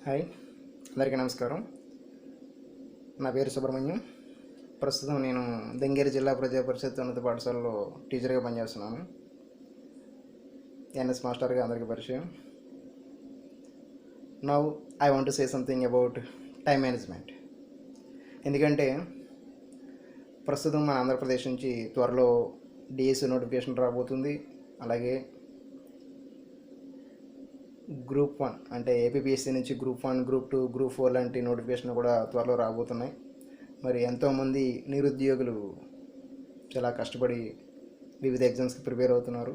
Hi, అందరికీ నమస్కారం. నా పేరు సుబ్రహ్మణ్యం. ప్రస్తుతం నేను దంగేరి జిల్లా ప్రజా పరిషత్ ఉన్నత పాఠశాలలో టీచర్గా పనిచేస్తున్నాను. ఎన్ఎస్ మాస్టర్గా అందరికీ పరిచయం. Now I want to say something about time management. ఎందుకంటే ప్రస్తుతం మన ఆంధ్రప్రదేశ్ నుంచి త్వరలో డిఎస్సి నోటిఫికేషన్ రాబోతుంది. అలాగే గ్రూప్ 1 అంటే ఏపీపీఎస్సీ నుంచి గ్రూప్ 1, గ్రూప్ 2, గ్రూప్ 4 లాంటి నోటిఫికేషన్ కూడా త్వరలో రాబోతున్నాయి. మరి ఎంతోమంది నిరుద్యోగులు చాలా కష్టపడి వివిధ ఎగ్జామ్స్కి ప్రిపేర్ అవుతున్నారు.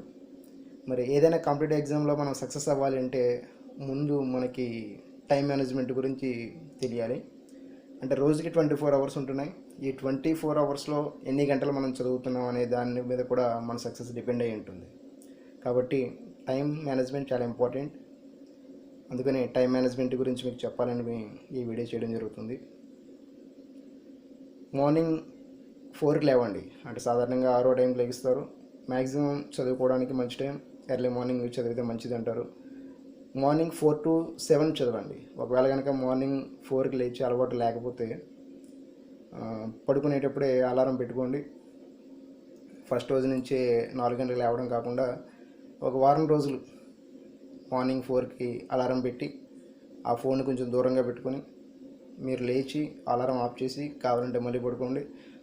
మరి ఏదైనా కాంపిటేటివ్ ఎగ్జామ్లో మనం సక్సెస్ అవ్వాలి అంటే ముందు మనకి టైం మేనేజ్మెంట్ గురించి తెలియాలి. అంటే రోజుకి 24 అవర్స్ ఉంటున్నాయి. ఈ 24 అవర్స్లో ఎన్ని గంటలు మనం చదువుతున్నాం అనే దాని మీద కూడా మన సక్సెస్ డిపెండ్ అయి ఉంటుంది. కాబట్టి టైం మేనేజ్మెంట్ చాలా ఇంపార్టెంట్. అందుకని టైం మేనేజ్మెంట్ గురించి మీకు చెప్పాలని ఈ వీడియో చేయడం జరుగుతుంది. మార్నింగ్ 4కి లేవండి. అంటే సాధారణంగా 6 టైంకి లెగిస్తారు. మ్యాక్సిమం చదువుకోవడానికి మంచి టైం ఎర్లీ మార్నింగ్ చదివితే మంచిది అంటారు. మార్నింగ్ 4 to 7 చదవండి. ఒకవేళ కనుక మార్నింగ్ 4కి లేచి అలవాటు లేకపోతే పడుకునేటప్పుడే అలారం పెట్టుకోండి. ఫస్ట్ రోజు నుంచే 4 గంటలకు లేవడం కాకుండా ఒక వారం రోజులు మార్నింగ్ 4కి అలారం పెట్టి ఆ ఫోన్ కొంచెం దూరంగా పెట్టుకొని మీరు లేచి అలారం ఆఫ్ చేసి కావాలంటే మళ్ళీ పడుకోండి.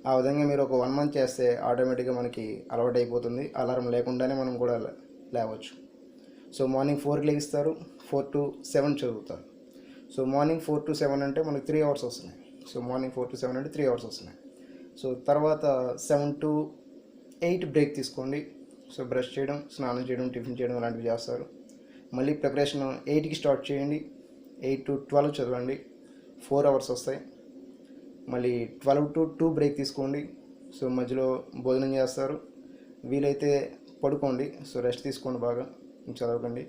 ఆ విధంగా మీరు ఒక 1 మంత్ చేస్తే ఆటోమేటిక్గా మనకి అలవాటు అయిపోతుంది. అలారం లేకుండానే మనం కూడా లేవచ్చు. సో మార్నింగ్ 4కి లెగిస్తారు, 4 to 7 చదువుతారు. సో మార్నింగ్ 4 to 7 అంటే మనకి 3 అవర్స్ వస్తున్నాయి. సో మార్నింగ్ 4 to 7 అంటే 3 అవర్స్ వస్తున్నాయి. సో తర్వాత 7 to 8 బ్రేక్ తీసుకోండి. సో బ్రష్ చేయడం, స్నానం చేయడం, టిఫిన్ చేయడం అలాంటివి చేస్తారు. మళ్ళీ ప్రిపరేషన్ 8కి స్టార్ట్ చేయండి. 8 to 12 చదవండి. 4 అవర్స్ వస్తాయి. మళ్ళీ 12 to 2 బ్రేక్ తీసుకోండి. సో మధ్యలో భోజనం చేస్తారు. వీలైతే పడుకోండి. సో రెస్ట్ తీసుకోండి, బాగా చదవకండి.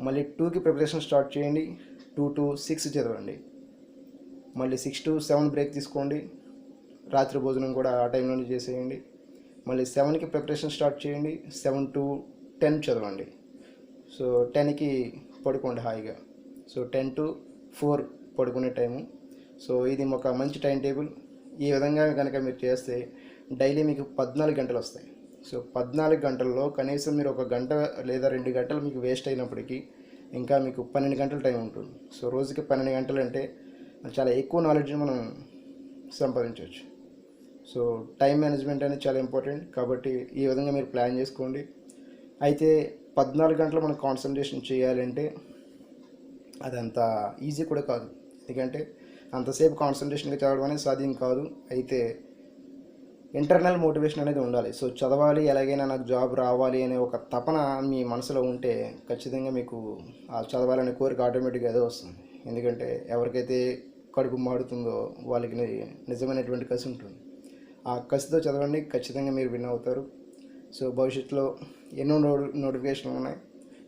మళ్ళీ 2కి ప్రిపరేషన్ స్టార్ట్ చేయండి. 2 to 6 చదవండి. మళ్ళీ 6 to 7 బ్రేక్ తీసుకోండి. రాత్రి భోజనం కూడా ఆ టైంలోనే చేసేయండి. మళ్ళీ 7కి ప్రిపరేషన్ స్టార్ట్ చేయండి. 7 to 10 చదవండి. సో 10కి పడుకోండి హాయిగా. సో 10 to 4 పడుకునే టైము. సో ఇది ఒక మంచి టైం టేబుల్. ఈ విధంగా కనుక మీరు చేస్తే డైలీ మీకు 14 గంటలు వస్తాయి. సో 14 గంటల్లో కనీసం మీరు 1 గంట లేదా 2 గంటలు మీకు వేస్ట్ అయినప్పటికీ ఇంకా మీకు 12 గంటల టైం ఉంటుంది. సో రోజుకి 12 గంటలు అంటే చాలా ఎక్కువ నాలెడ్జ్ని మనం సంపాదించవచ్చు. సో టైం మేనేజ్మెంట్ అనేది చాలా ఇంపార్టెంట్. కాబట్టి ఈ విధంగా మీరు ప్లాన్ చేసుకోండి. అయితే 14 గంటలు మనం కాన్సన్ట్రేషన్ చేయాలంటే అది అంత ఈజీ కూడా కాదు. ఎందుకంటే అంతసేపు కాన్సన్ట్రేషన్గా చదవడం అనేది సాధ్యం కాదు. అయితే ఇంటర్నల్ మోటివేషన్ అనేది ఉండాలి. సో చదవాలి, ఎలాగైనా నాకు జాబ్ రావాలి అనే ఒక తపన మీ మనసులో ఉంటే ఖచ్చితంగా మీకు ఆ చదవాలనే కోరిక ఆటోమేటిక్గా అదే వస్తుంది. ఎందుకంటే ఎవరికైతే కడుపు మాడుతుందో వాళ్ళకి నిజమైనటువంటి కసి ఉంటుంది. ఆ కసితో చదవండి, ఖచ్చితంగా మీరు విన్ అవుతారు. సో భవిష్యత్తులో ఎన్నో నోటిఫికేషన్లు ఉన్నాయి.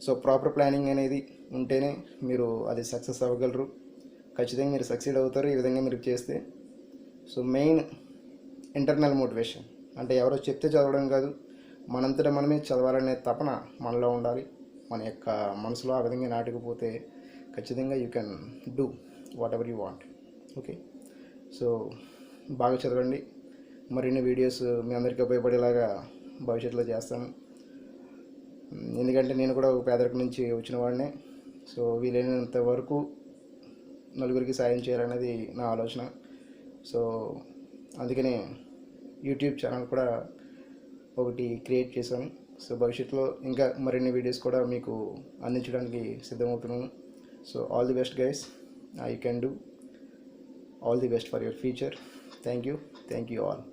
సో ప్రాపర్ ప్లానింగ్ అనేది ఉంటేనే మీరు అది సక్సెస్ అవ్వగలరు. ఖచ్చితంగా మీరు సక్సీడ్ అవుతారు ఈ విధంగా మీరు చేస్తే. సో మెయిన్ ఇంటర్నల్ మోటివేషన్ అంటే ఎవరో చెప్తే చదవడం కాదు, మనంతటా మనమే చదవాలనే తపన మనలో ఉండాలి. మన యొక్క మనసులో ఆ విధంగా నాటుకుపోతే ఖచ్చితంగా you can do what ever you want. Okay, so బాగా చదవండి. మరిన్ని వీడియోస్ మీ అందరికీ ఉపయోగపడేలాగా భవిష్యత్తులో చేస్తాను. ఎందుకంటే నేను కూడా ఒక పేదరికం నుంచి వచ్చిన వాడినే. సో వీలైనంత వరకు నలుగురికి సాయం చేయాలనేది నా ఆలోచన. సో అందుకనే యూట్యూబ్ ఛానల్ కూడా ఒకటి క్రియేట్ చేశాను. సో భవిష్యత్తులో ఇంకా మరిన్ని వీడియోస్ కూడా మీకు అందించడానికి సిద్ధమవుతున్నాను. So all the best guys. You can do all the best for your future. Thank you all.